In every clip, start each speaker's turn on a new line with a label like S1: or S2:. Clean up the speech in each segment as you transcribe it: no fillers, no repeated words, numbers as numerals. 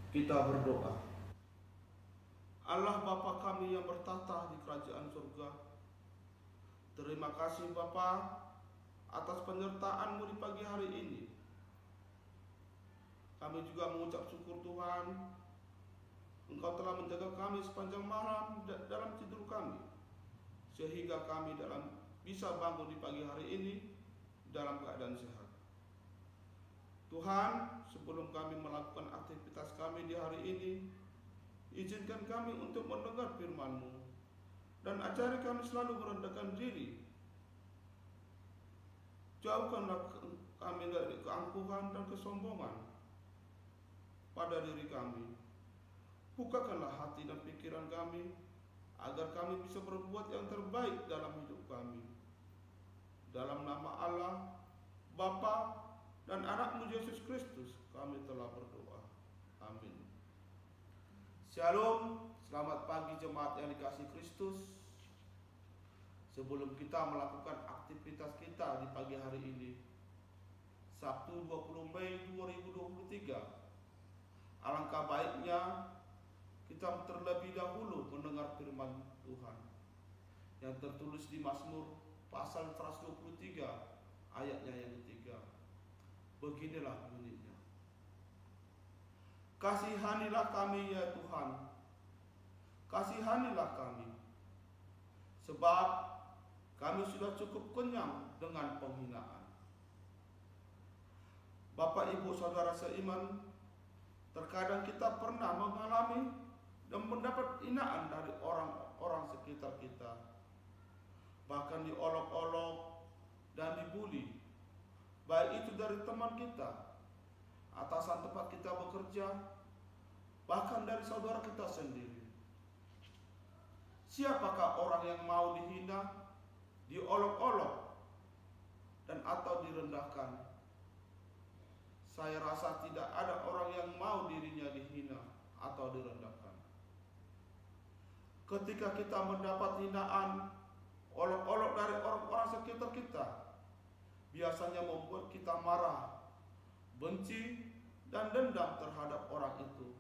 S1: Kita berdoa. Allah Bapa kami yang bertata di kerajaan surga, terima kasih Bapa atas penyertaan-Mu di pagi hari ini. Kami juga mengucap syukur Tuhan, Engkau telah menjaga kami sepanjang malam dalam tidur kami, sehingga kami bisa bangun di pagi hari ini dalam keadaan sehat. Tuhan, sebelum kami melakukan aktivitas kami di hari ini, izinkan kami untuk mendengar firman-Mu dan ajari kami selalu merendahkan diri. Jauhkanlah kami dari keangkuhan dan kesombongan pada diri kami. Bukakanlah hati dan pikiran kami agar kami bisa berbuat yang terbaik dalam hidup kami. Dalam nama Allah, Bapa dan Anak-Mu Yesus Kristus, kami telah berdoa. Amin. Shalom, selamat pagi jemaat yang dikasihi Kristus. Sebelum kita melakukan aktivitas kita di pagi hari ini, Sabtu 20 Mei 2023, alangkah baiknya kita terlebih dahulu mendengar firman Tuhan yang tertulis di Mazmur pasal 123 ayatnya yang ketiga. Beginilah bunyinya. Kasihanilah kami ya Tuhan, kasihanilah kami, sebab kami sudah cukup kenyang dengan penghinaan. Bapak, Ibu, Saudara seiman, terkadang kita pernah mengalami dan mendapat hinaan dari orang-orang sekitar kita, bahkan diolok-olok dan dibuli, baik itu dari teman kita, atasan tempat kita bekerja, bahkan dari saudara kita sendiri. Siapakah orang yang mau dihina, diolok-olok, dan atau direndahkan? Saya rasa tidak ada orang yang mau dirinya dihina atau direndahkan. Ketika kita mendapat hinaan, olok-olok dari orang-orang sekitar kita, biasanya membuat kita marah, benci, dan dendam terhadap orang itu,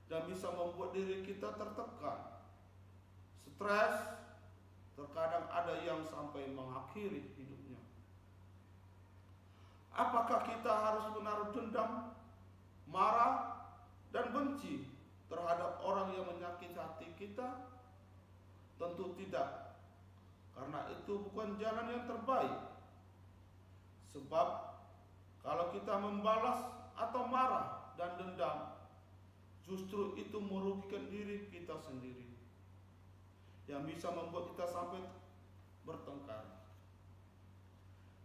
S1: dan bisa membuat diri kita tertekan, stres, terkadang ada yang sampai mengakhiri hidupnya. Apakah kita harus menaruh dendam, marah, dan benci terhadap orang yang menyakiti hati kita? Tentu tidak, karena itu bukan jalan yang terbaik. Sebab kalau kita membalas atau marah dan dendam, justru itu merugikan diri kita sendiri, yang bisa membuat kita sampai bertengkar.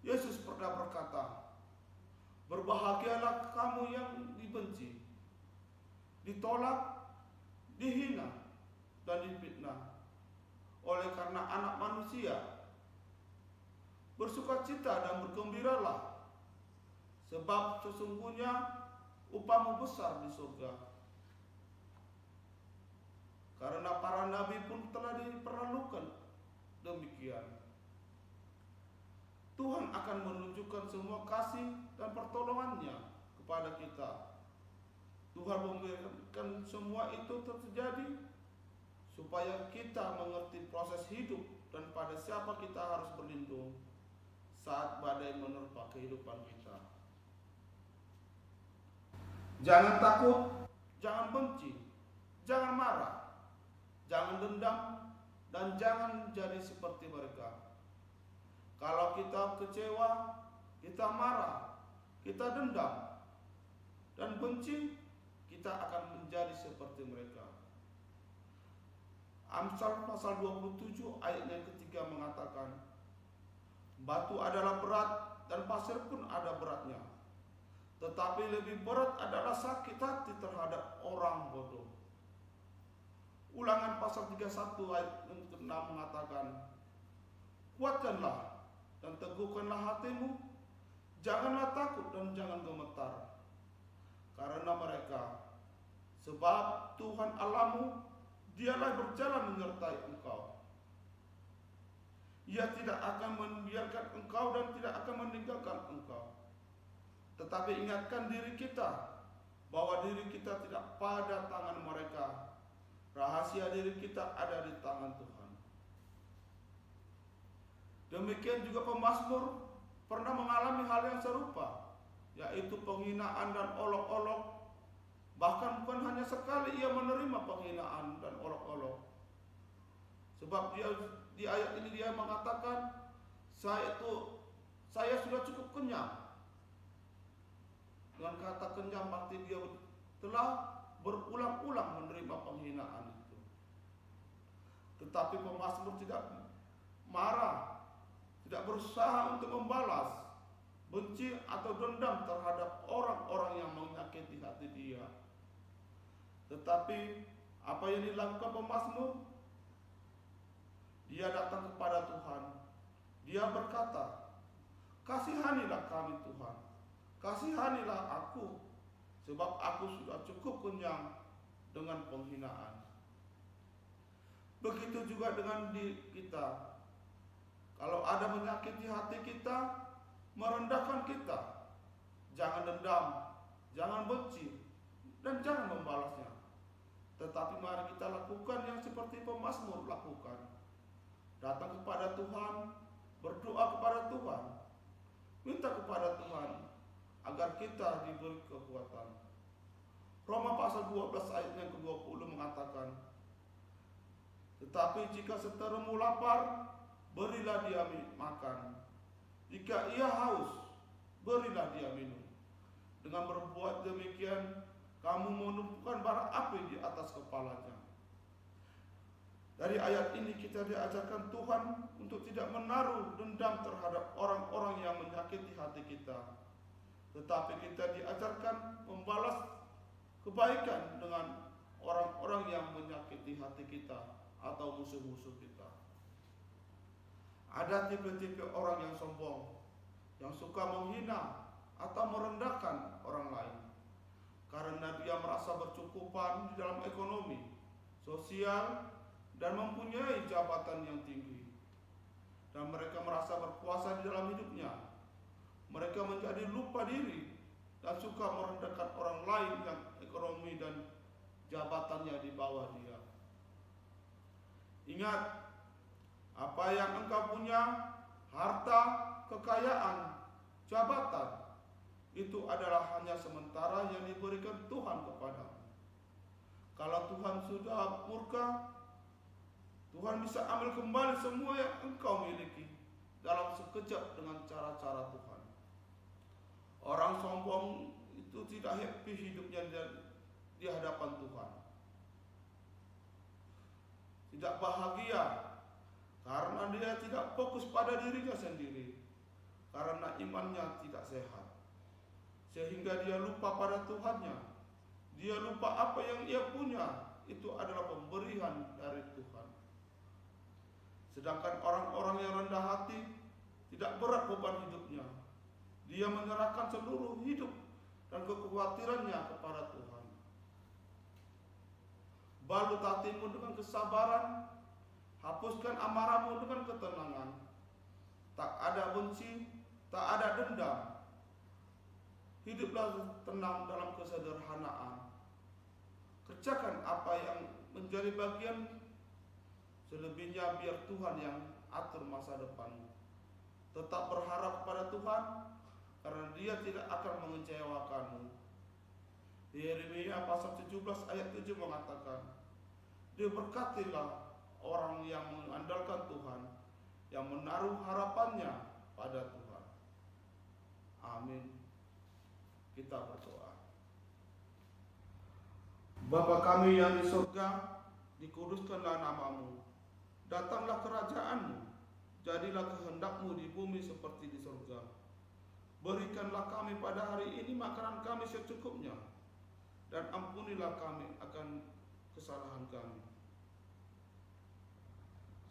S1: Yesus pernah berkata, berbahagialah kamu yang dibenci, ditolak, dihina, dan difitnah oleh karena Anak Manusia. Bersukacita dan bergembiralah, sebab sesungguhnya upahmu besar di surga. Karena para nabi pun telah diperlakukan demikian. Tuhan akan menunjukkan semua kasih dan pertolongannya kepada kita. Tuhan memberikan semua itu terjadi supaya kita mengerti proses hidup dan pada siapa kita harus berlindung saat badai menerpa kehidupan kita. Jangan takut, jangan benci, jangan marah, jangan dendam, dan jangan jadi seperti mereka. Kalau kita kecewa, kita marah, kita dendam, dan benci, kita akan menjadi seperti mereka. Amsal pasal 27 ayat yang ketiga mengatakan, batu adalah berat dan pasir pun ada beratnya, Tetapi lebih berat adalah sakit hati terhadap orang bodoh. Ulangan pasal 31 ayat 6 mengatakan, kuatkanlah dan teguhkanlah hatimu, janganlah takut dan jangan gemetar karena mereka, sebab Tuhan Allahmu, dialah berjalan menyertai engkau. Ia tidak akan membiarkan engkau dan tidak akan meninggalkan engkau. Tetapi ingatkan diri kita bahwa diri kita tidak pada tangan mereka. Rahasia diri kita ada di tangan Tuhan. Demikian juga pemazmur pernah mengalami hal yang serupa, yaitu penghinaan dan olok-olok. Bahkan bukan hanya sekali ia menerima penghinaan dan olok-olok. Sebab di ayat ini dia mengatakan, saya sudah cukup kenyang. Dengan kata kenyang berarti dia telah berulang-ulang menerima penghinaan itu. Tetapi pemazmur tidak marah, tidak berusaha untuk membalas benci atau dendam terhadap orang-orang yang menyakiti hati dia. Tetapi apa yang dilakukan pemazmur? Dia datang kepada Tuhan. Dia berkata, kasihanilah kami Tuhan, kasihanilah aku, sebab aku sudah cukup kenyang dengan penghinaan. Begitu juga dengan kita. Kalau ada menyakiti hati kita, merendahkan kita, jangan dendam, jangan benci, dan jangan membalasnya. Tetapi mari kita lakukan yang seperti pemazmur lakukan. Datang kepada Tuhan, berdoa kepada Tuhan, minta kepada Tuhan agar kita diberi kekuatan. Roma pasal 12 ayat yang ke-20 mengatakan, tetapi jika seterumu lapar, berilah dia makan. Jika ia haus, berilah dia minum. Dengan berbuat demikian, kamu menumpukan bara api di atas kepalanya. Dari ayat ini kita diajarkan Tuhan untuk tidak menaruh dendam terhadap orang-orang yang menyakiti hati kita. Tetapi kita diajarkan membalas kebaikan dengan orang-orang yang menyakiti hati kita atau musuh-musuh kita. Ada tipe-tipe orang yang sombong, yang suka menghina atau merendahkan orang lain karena dia merasa bercukupan di dalam ekonomi, sosial, dan mempunyai jabatan yang tinggi. Dan mereka merasa berkuasa di dalam hidupnya. Mereka menjadi lupa diri dan suka merendahkan orang lain yang ekonomi dan jabatannya di bawah dia. Ingat, apa yang engkau punya, harta, kekayaan, jabatan, itu adalah hanya sementara yang diberikan Tuhan kepadamu. Kalau Tuhan sudah murka, Tuhan bisa ambil kembali semua yang engkau miliki dalam sekejap dengan cara-cara Tuhan. Orang sombong itu tidak happy hidupnya di hadapan Tuhan. Tidak bahagia karena dia tidak fokus pada dirinya sendiri, karena imannya tidak sehat. Sehingga dia lupa pada Tuhannya. Dia lupa apa yang ia punya itu adalah pemberian dari Tuhan. Sedangkan orang-orang yang rendah hati tidak berat beban hidupnya. Dia menyerahkan seluruh hidup dan kekhawatirannya kepada Tuhan. Balut hatimu dengan kesabaran, hapuskan amarahmu dengan ketenangan. Tak ada benci, tak ada dendam. Hiduplah tenang dalam kesederhanaan. Kerjakan apa yang menjadi bagian, selebihnya biar Tuhan yang atur masa depanmu. Tetap berharap pada Tuhan, karena Dia tidak akan mengecewakanmu. Yeremia pasal 17 ayat 7 mengatakan, diberkatilah orang yang mengandalkan Tuhan, yang menaruh harapannya pada Tuhan. Amin. Kita berdoa. Bapa kami yang di surga, dikuduskanlah namamu. Datanglah kerajaanmu. Jadilah kehendakmu di bumi seperti di surga. Berikanlah kami pada hari ini makanan kami secukupnya, dan ampunilah kami akan kesalahan kami,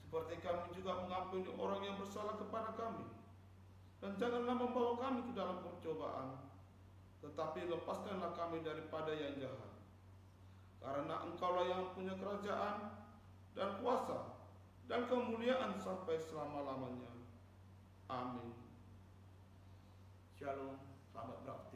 S1: seperti kami juga mengampuni orang yang bersalah kepada kami. Dan janganlah membawa kami ke dalam percobaan, tetapi lepaskanlah kami daripada yang jahat. Karena Engkaulah yang punya kerajaan dan kuasa dan kemuliaan sampai selama-lamanya. Amin. Shalom, selamat berapa.